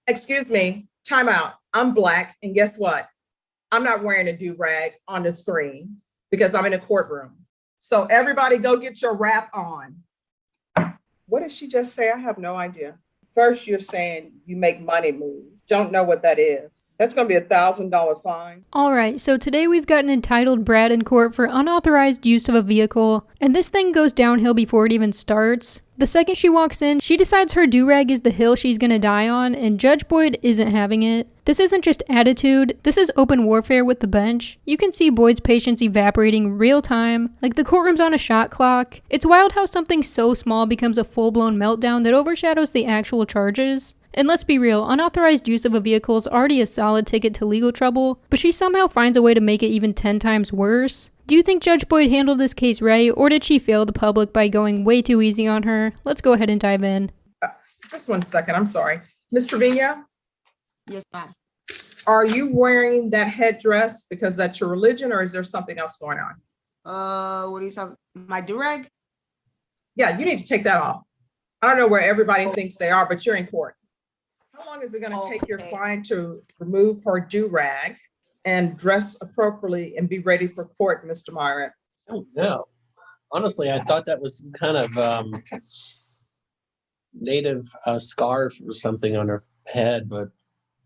Excuse me, time out. I'm Black, and guess what? I'm not wearing a do-rag on the screen because I'm in a courtroom. So everybody go get your wrap on. What did she just say? I have no idea. First, you're saying you make money move. Don't know what that is. That's going to be $1,000 fine. All right, so today we've got an entitled Brat in court for unauthorized use of a vehicle, and this thing goes downhill before it even starts. The second she walks in, she decides her do-rag is the hill she's gonna die on, and Judge Boyd isn't having it. This isn't just attitude, this is open warfare with the bench. You can see Boyd's patience evaporating real time, like the courtroom's on a shot clock. It's wild how something so small becomes a full-blown meltdown that overshadows the actual charges. And let's be real, unauthorized use of a vehicle is already a solid ticket to legal trouble, but she somehow finds a way to make it even 10 times worse. Do you think Judge Boyd handled this case right, or did she fail the public by going way too easy on her? Let's go ahead and dive in. Just 1 second, I'm sorry. Ms. Trevino? Yes, ma'am. Are you wearing that headdress because that's your religion, or is there something else going on? What are you talking? My do-rag? Yeah, you need to take that off. I don't know where everybody thinks they are, but you're in court. How long is it going to take your client to remove her do-rag and dress appropriately and be ready for court, Mr. Myrick? I don't know. Honestly, I thought that was kind of native scarf or something on her head, but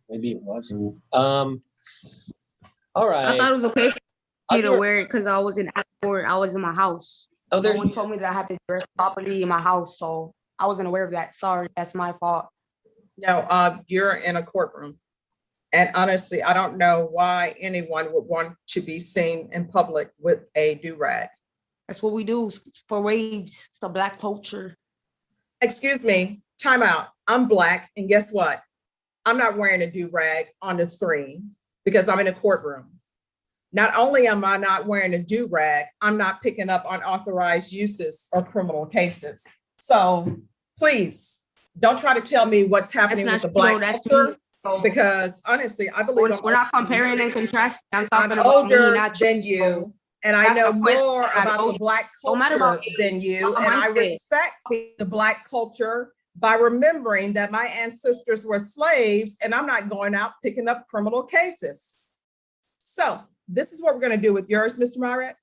maybe it wasn't. All right. I thought it was okay for me to wear it because I was in my house. Oh, No one told me that I had to dress properly in my house, so I wasn't aware of that. Sorry, that's my fault. No, you're in a courtroom. And honestly, I don't know why anyone would want to be seen in public with a do-rag. That's what we do for waves. It's the Black culture. Excuse me, time out. I'm Black, and guess what? I'm not wearing a do-rag on the screen because I'm in a courtroom. Not only am I not wearing a do-rag, I'm not picking up unauthorized uses or criminal cases. So please, don't try to tell me what's happening with the Black culture, because honestly, I believe we're not comparing and contrasting. I'm talking about older me, not than you, and I know more about the Black culture than you, and I respect the Black culture by remembering that my ancestors were slaves, and I'm not going out picking up criminal cases. So this is what we're going to do with yours, Mr. Myrick.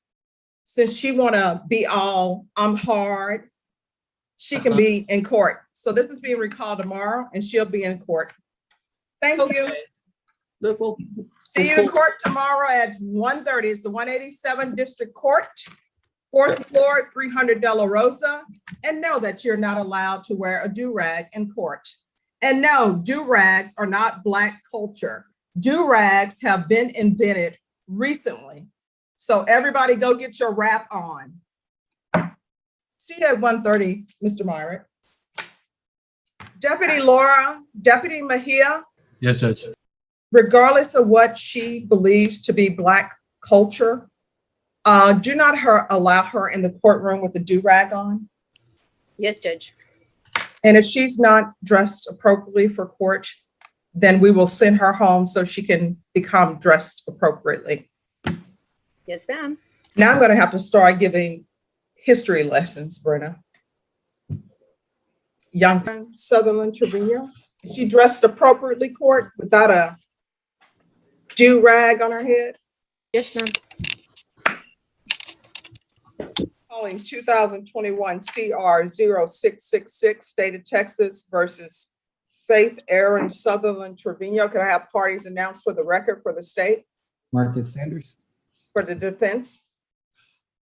Since she want to be all, I'm hard, she can be in court. So this is being recalled tomorrow, and she'll be in court. Thank you. Look, well, See you in court tomorrow at 1:30. It's the 187 District Court, 4th floor, 300 De La Rosa. And know that you're not allowed to wear a do-rag in court. And no, do-rags are not Black culture. Do-rags have been invented recently. So everybody go get your wrap on. See you at 1:30, Mr. Myrick. Deputy Laura, Deputy Mejia. Yes, Judge. Regardless of what she believes to be Black culture, do not allow her in the courtroom with the do-rag on. Yes, Judge. And if she's not dressed appropriately for court, then we will send her home so she can become dressed appropriately. Yes, ma'am. Now I'm going to have to start giving history lessons, Brenna. Young Sutherland Trevino. Is she dressed appropriately, court, without a do-rag on her head? Yes, ma'am. Calling 2021 CR 0666, State of Texas versus Faith Aaron Sutherland Trevino. Can I have parties announced for the record for the state? Marcus Sanders. For the defense?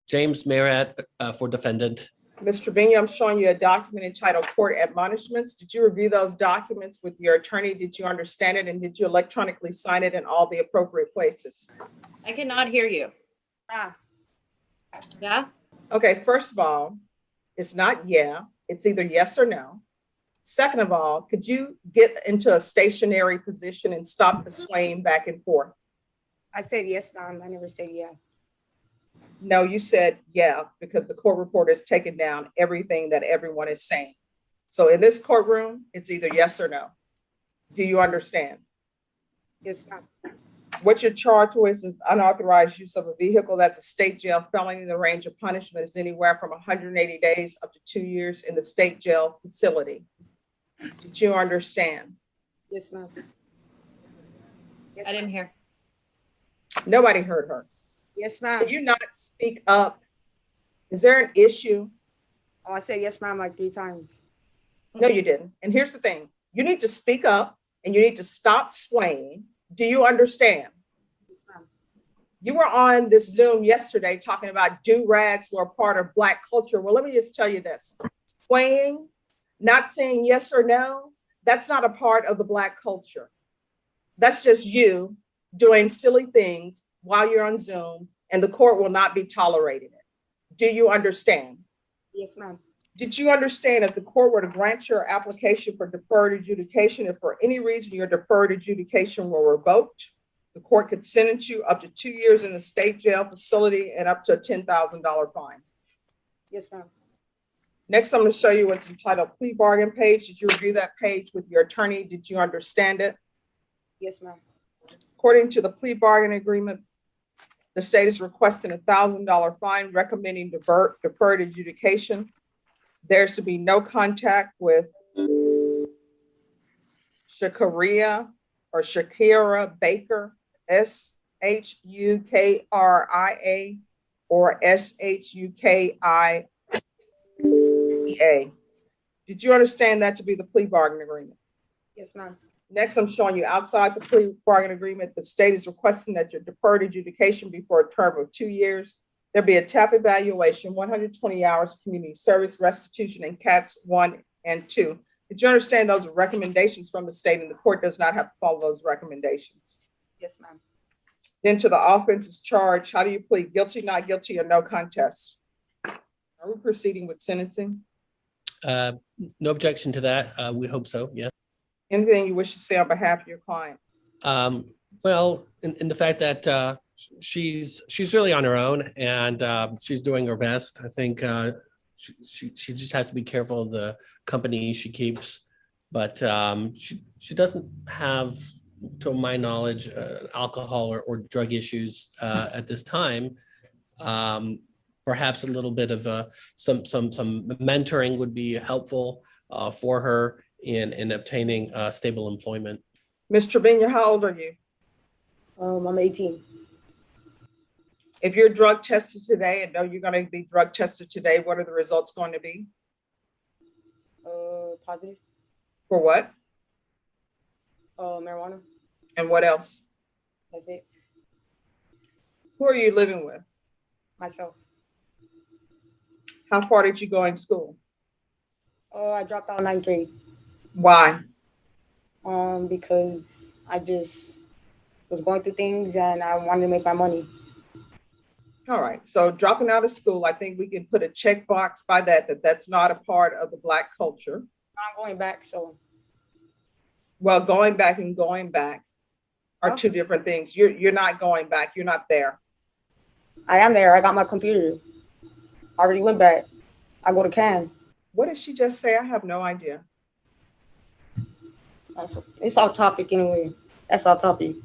James Merat for defendant. Ms. Trevino, I'm showing you a document entitled Court Admonishments. Did you review those documents with your attorney? Did you understand it? And did you electronically sign it in all the appropriate places? I cannot hear you. Yeah? Okay, first of all, it's not yeah, it's either yes or no. Second of all, could you get into a stationary position and stop the swaying back and forth? I said yes, ma'am. I never said yeah. No, you said yeah, because the court reporter has taken down everything that everyone is saying. So in this courtroom, it's either yes or no. Do you understand? Yes, ma'am. What you're charged with is unauthorized use of a vehicle. That's a state jail felony. The range of punishment is anywhere from 180 days up to 2 years in the state jail facility. Did you understand? Yes, ma'am. Yes, I didn't ma'am. hear. Nobody heard her. Yes, Did ma'am. you not speak up? Is there an issue? Oh, I said yes, ma'am, like 3 times. No, you didn't. And here's the thing. You need to speak up and you need to stop swaying. Do you understand? Yes, ma'am. You were on this Zoom yesterday talking about do-rags were a part of Black culture. Well, let me just tell you this. Swaying, not saying yes or no, that's not a part of the Black culture. That's just you doing silly things while you're on Zoom, and the court will not be tolerating it. Do you understand? Yes, ma'am. Did you understand if the court were to grant your application for deferred adjudication, if for any reason your deferred adjudication were revoked, the court could sentence you up to 2 years in the state jail facility and up to a $10,000 fine? Yes, ma'am. Next, I'm going to show you what's entitled plea bargain page. Did you review that page with your attorney? Did you understand it? Yes, ma'am. According to the plea bargain agreement, the state is requesting a $1,000 fine, recommending deferred adjudication. There's to be no contact with Shakaria or Shakira Baker, Shukria, or Shukia. Did you understand that to be the plea bargain agreement? Yes, ma'am. Next, I'm showing you outside the plea bargain agreement, the state is requesting that your deferred adjudication be for a term of 2 years. There'll be a TAP evaluation, 120 hours community service, restitution, and CATS 1 and 2. Did you understand those are recommendations from the state, and the court does not have to follow those recommendations? Yes, ma'am. Then to the offenses charged, how do you plead? Guilty, not guilty, or no contest? Are we proceeding with sentencing? No objection to that. We hope so, yeah. Anything you wish to say on behalf of your client? Well, in the fact that she's really on her own and she's doing her best. I think she just has to be careful of the company she keeps, but she doesn't have, to my knowledge, alcohol or drug issues at this time. Perhaps a little bit of some mentoring would be helpful for her in obtaining stable employment. Ms. Trevino, how old are you? I'm 18. If you're drug tested today and know you're going to be drug tested today, what are the results going to be? Positive. For what? Marijuana. And what else? That's it. Who are you living with? Myself. How far did you go in school? I dropped out 9th grade. Why? Because I just was going through things and I wanted to make my money. All right. So dropping out of school, I think we can put a checkbox by that's not a part of the Black culture. I'm going back, so. Well, going back and going back are two different things. You're not going back. You're not there. I am there. I got my computer. I already went back. I go to CAN. What did she just say? I have no idea. It's off topic anyway. That's off topic.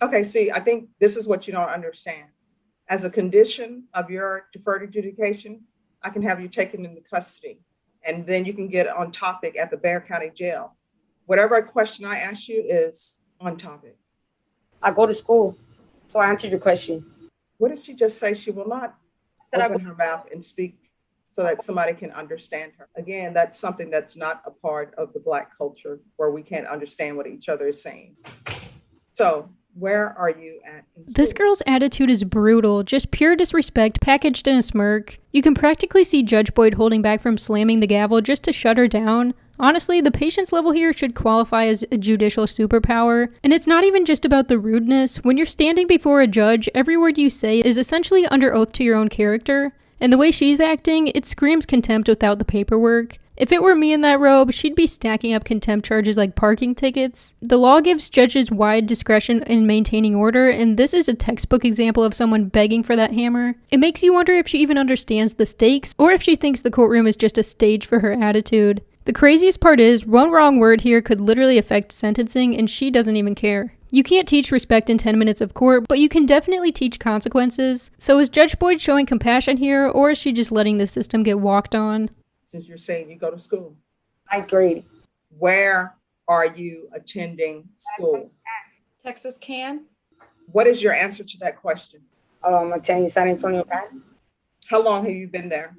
Okay, see, I think this is what you don't understand. As a condition of your deferred adjudication, I can have you taken into custody, and then you can get on topic at the Bexar County Jail. Whatever question I ask you is on topic. I go to school, so I answered your question. What did she just say? She will not open her mouth and speak so that somebody can understand her. Again, that's something that's not a part of the Black culture where we can't understand what each other is saying. So where are you at in school? This girl's attitude is brutal, just pure disrespect packaged in a smirk. You can practically see Judge Boyd holding back from slamming the gavel just to shut her down. Honestly, the patience level here should qualify as a judicial superpower. And it's not even just about the rudeness. When you're standing before a judge, every word you say is essentially under oath to your own character. And the way she's acting, it screams contempt without the paperwork. If it were me in that robe, she'd be stacking up contempt charges like parking tickets. The law gives judges wide discretion in maintaining order, and this is a textbook example of someone begging for that hammer. It makes you wonder if she even understands the stakes, or if she thinks the courtroom is just a stage for her attitude. The craziest part is, one wrong word here could literally affect sentencing, and she doesn't even care. You can't teach respect in 10 minutes of court, but you can definitely teach consequences. So is Judge Boyd showing compassion here, or is she just letting the system get walked on? Since you're saying you go to school. 9th grade. Where are you attending school? Texas can. What is your answer to that question? Attending San Antonio Can. How long have you been there?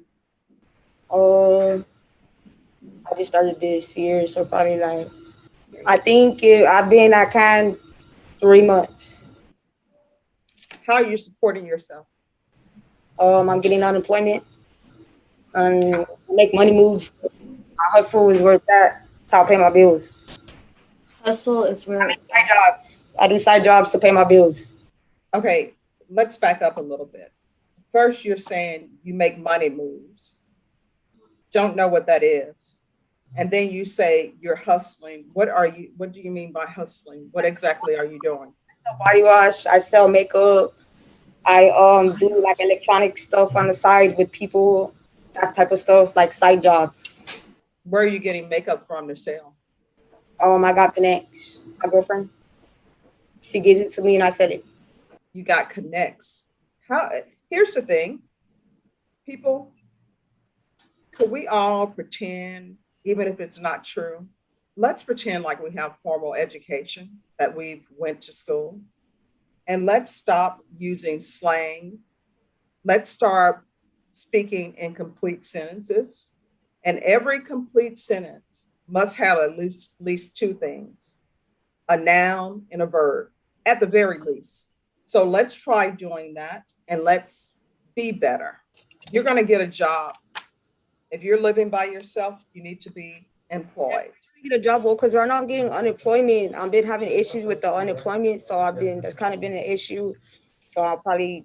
I just started this year, so probably like, I think I've been at Can 3 months. How are you supporting yourself? I'm getting unemployment and make money moves. My hustle is worth that. That's how I pay my bills. Hustle is where. Side jobs. I do side jobs to pay my bills. Okay, let's back up a little bit. First, you're saying you make money moves. Don't know what that is. And then you say you're hustling. What do you mean by hustling? What exactly are you doing? Body wash. I sell makeup. I do like electronic stuff on the side with people, that type of stuff, like side jobs. Where are you getting makeup from to sell? I got connects. My girlfriend. She gives it to me and I sell it. You got connects. Here's the thing. People, could we all pretend, even if it's not true, let's pretend like we have formal education, that we've went to school. And let's stop using slang. Let's start speaking in complete sentences. And every complete sentence must have at least two things, a noun and a verb, at the very least. So let's try doing that and let's be better. You're going to get a job. If you're living by yourself, you need to be employed. Get a job because right now I'm getting unemployment. I've been having issues with the unemployment, so that's kind of been an issue. So I'll probably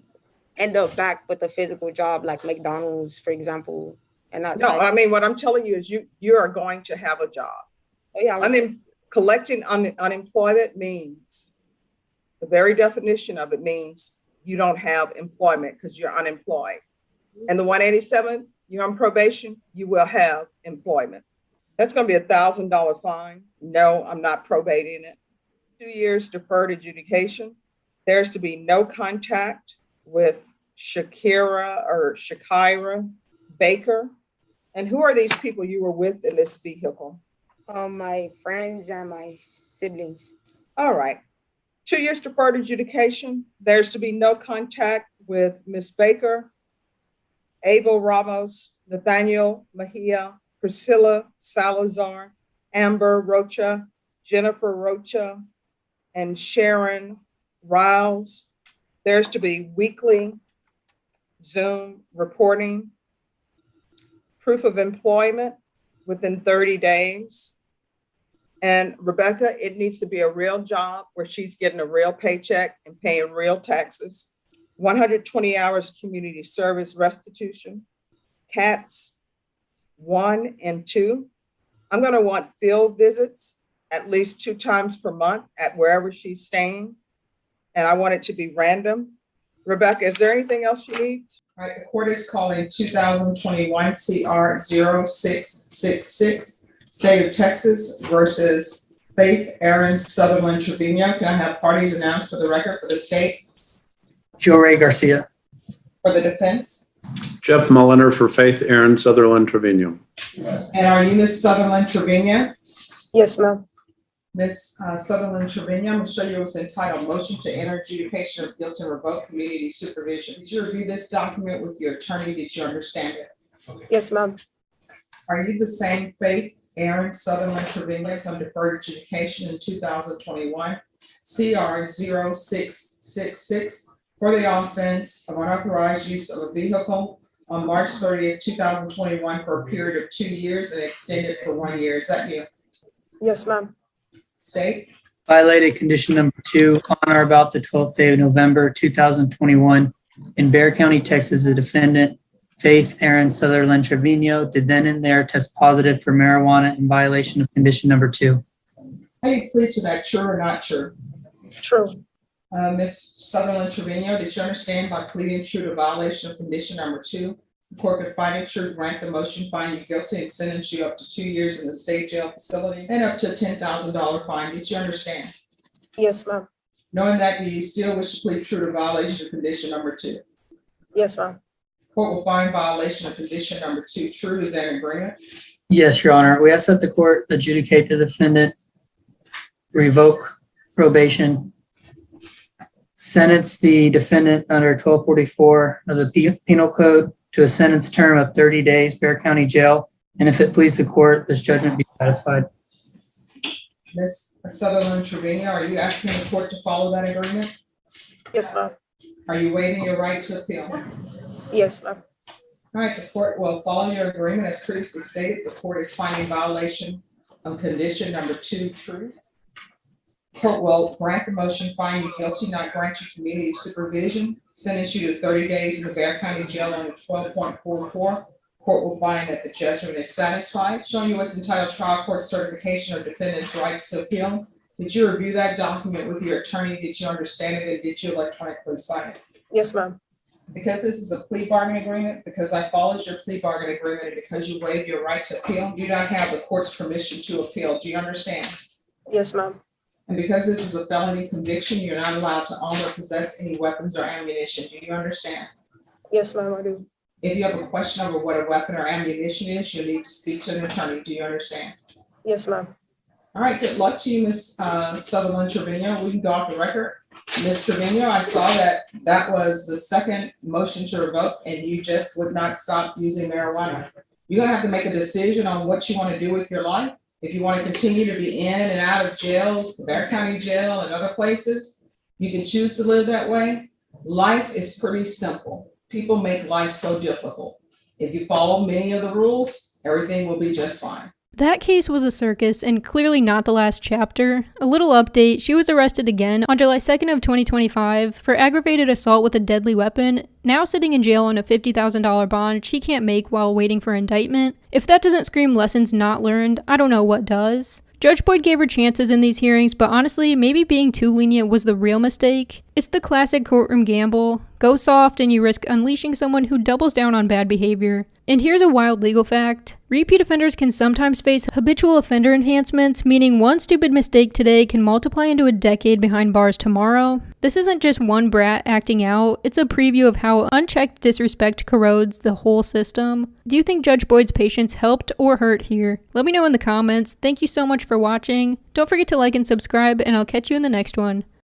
end up back with a physical job like McDonald's, for example. And that's no, I mean, what I'm telling you is you are going to have a job. Oh, yeah. Collecting unemployment means, the very definition of it means you don't have employment because you're unemployed. And the 187, you're on probation, you will have employment. That's going to be $1,000 fine. No, I'm not probating it. 2 years deferred adjudication. There's to be no contact with Shakira Baker. And who are these people you were with in this vehicle? My friends and my siblings. All right. 2 years deferred adjudication. There's to be no contact with Miss Baker, Abel Ramos, Nathaniel Mejia, Priscilla Salazar, Amber Rocha, Jennifer Rocha, and Sharon Riles. There's to be weekly Zoom reporting, proof of employment within 30 days. And Rebecca, it needs to be a real job where she's getting a real paycheck and paying real taxes. 120 hours community service restitution, CATS 1 and 2. I'm going to want field visits at least 2 times per month at wherever she's staying. And I want it to be random. Rebecca, is there anything else you need? All right, the court is calling 2021 CR 0666, State of Texas versus Faith Aaron Sutherland Trevino. Can I have parties announced for the record for the state? Joe Ray Garcia. For the defense? Jeff Mulliner for Faith Aaron Sutherland Trevino. And are you Ms. Sutherland Trevino? Yes, ma'am. Ms. Sutherland Trevino, I'm going to show you what's entitled Motion to Enter Adjudication of Guilt and Revoke Community Supervision. Did you review this document with your attorney? Did you understand it? Yes, ma'am. Are you the same Faith Aaron Sutherland Trevino on deferred adjudication in 2021 CR 0666 for the offense of unauthorized use of a vehicle on March 30th, 2021 for a period of 2 years and extended for 1 year? Is that you? Yes, ma'am. State? Violated condition number 2 on or about the 12th day of November 2021 in Bexar County, Texas. The defendant, Faith Aaron Sutherland Trevino, did then and there test positive for marijuana in violation of condition number 2. How do you plead to that, true or not true? True. Ms. Sutherland Trevino, did you understand by pleading true to violation of condition number 2, the court could find it true, grant the motion, find you guilty, and sentence you up to 2 years in the state jail facility and up to a $10,000 fine? Did you understand? Yes, ma'am. Knowing that, do you still wish to plead true to violation of condition number 2? Yes, ma'am. Court will find violation of condition number 2 true. Is that an agreement? Yes, Your Honor. We ask that the court adjudicate the defendant revoke probation, sentence the defendant under 1244 of the Penal Code to a sentence term of 30 days, Bexar County Jail, and if it please the court, this judgment be satisfied. Ms. Sutherland Trevino, are you asking the court to follow that agreement? Yes, ma'am. Are you waiving your right to appeal? Yes, ma'am. All right, the court will follow your agreement as previously stated. The court is finding violation of condition number 2 true. Court will grant the motion, find you guilty, not grant you community supervision, sentence you to 30 days in the Bexar County Jail under 12.44. Court will find that the judgment is satisfied, showing you what's entitled trial court certification of defendant's rights to appeal. Did you review that document with your attorney? Did you understand it? And did you electronically sign it? Yes, ma'am. Because this is a plea bargain agreement, because I followed your plea bargain agreement, and because you waived your right to appeal, you do not have the court's permission to appeal. Do you understand? Yes, ma'am. And because this is a felony conviction, you're not allowed to own or possess any weapons or ammunition. Do you understand? Yes, ma'am, I do. If you have a question over what a weapon or ammunition is, you'll need to speak to an attorney. Do you understand? Yes, ma'am. All right, good luck to you, Ms. Sutherland Trevino. We can go off the record. Ms. Trevino, I saw that was the second motion to revoke, and you just would not stop using marijuana. You're gonna have to make a decision on what you want to do with your life. If you want to continue to be in and out of jails, the Bexar County Jail and other places, you can choose to live that way. Life is pretty simple. People make life so difficult. If you follow many of the rules, everything will be just fine. That case was a circus and clearly not the last chapter. A little update, she was arrested again on July 2nd of 2025 for aggravated assault with a deadly weapon, now sitting in jail on a $50,000 bond she can't make while waiting for indictment. If that doesn't scream lessons not learned, I don't know what does. Judge Boyd gave her chances in these hearings, but honestly, maybe being too lenient was the real mistake. It's the classic courtroom gamble. Go soft and you risk unleashing someone who doubles down on bad behavior. And here's a wild legal fact. Repeat offenders can sometimes face habitual offender enhancements, meaning one stupid mistake today can multiply into a decade behind bars tomorrow. This isn't just one brat acting out, it's a preview of how unchecked disrespect corrodes the whole system. Do you think Judge Boyd's patience helped or hurt here? Let me know in the comments. Thank you so much for watching. Don't forget to like and subscribe, and I'll catch you in the next one.